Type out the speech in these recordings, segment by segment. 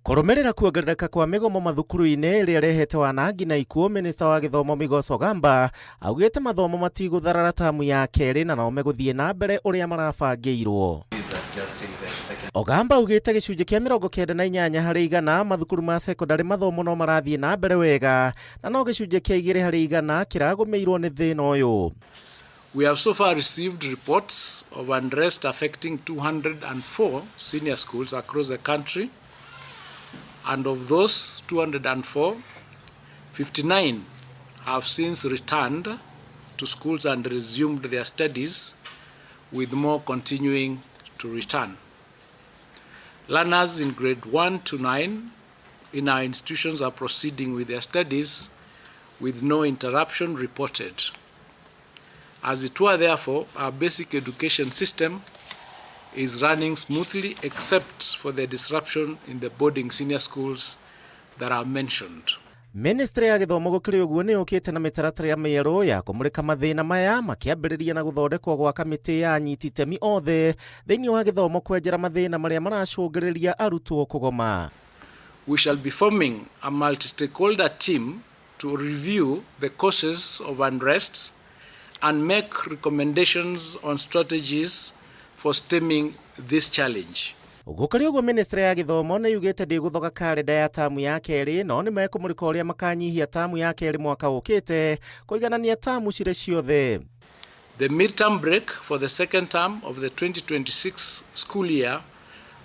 Kũrũmĩrĩra kuongerereka kwa mĩgomo mathukuru-inĩ ĩrĩa ĩrehete wanangi na ikuũ, Mĩnĩsta wa gĩthomo Mĩgomo augĩte mathomo matigũtharara tamu ya kerĩ na no megũthiĩ na mbere ũrĩa marabangĩirwo. Ogamba augĩte gĩcunjĩ kĩa 98 harĩ igana mathukuru ma secondary mathomo no marathiĩ na mbere wega na no gĩcunjĩ kĩa 2 harĩ igana kĩragũmĩirwo nĩ thĩna ũyũ. We have so far received reports of unrest affecting 204 senior schools across the country. And of those 204, 59 have since returned to schools and resumed their studies, with more continuing to return. Learners in grade 1 to 9 in our institutions are proceeding with their studies with no interruption reported. As it were, therefore, our basic education system is running smoothly except for the disruption in the boarding senior schools that are mentioned. Mĩnĩstry ya gĩthomo gũkĩrĩ ũguo nĩ yũkĩte na mĩtaratara ya mĩerũ ya kũmũrĩka mathĩna maya, makĩambĩrĩria na gũthondekwo gwa kamĩtĩ ya anyiti itemi othe thĩinĩ wa gĩthomo kwenjera mathĩna marĩa maracũngĩrĩria arutwo kũgoma. We shall be forming a multi-stakeholder team to review the causes of unrest and make recommendations on strategies for stemming this challenge. Gũkĩrĩ ũguo Mĩnĩstry ya gĩthomo nĩ yugĩte ndĩgũthoga kalenda ya tamu ya kerĩ, no nĩ mekũmũrĩka ũrĩa makanyihia tamu ya kerĩ mwaka ũkĩte kũiganania tamu cirĩ ciothe. The midterm break for the second term of the 2026 school year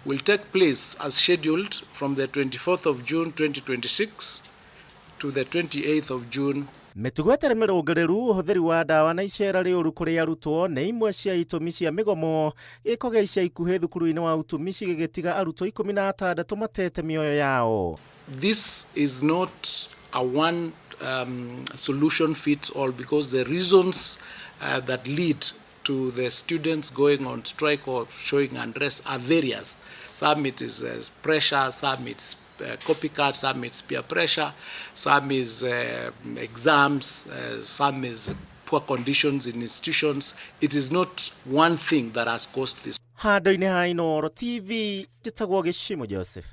will take place as scheduled from the 24th of June 2026 to the 28th of June. Mĩtugo ĩtarĩ mĩrũngĩrĩru, ũhũthĩri wa ndawa na icera rĩũru kũrĩ arutwo nĩ imwe cia itũmi cia mĩgomo gĩko gĩa ica ikuhĩ thukuru-inĩ wa utumishi gĩgĩtiga arutwo 16 matete mĩoyo yao. This is not a one solution fits all, because the reasons that lead to the students going on strike or showing unrest are various. Some it is pressure, some it's copycat, some it's peer pressure, some is exams, some is poor conditions in institutions. It is not one thing that has caused this. Handũ-inĩ ha Inooro TV, njĩtagwo Gĩcimo Joseph.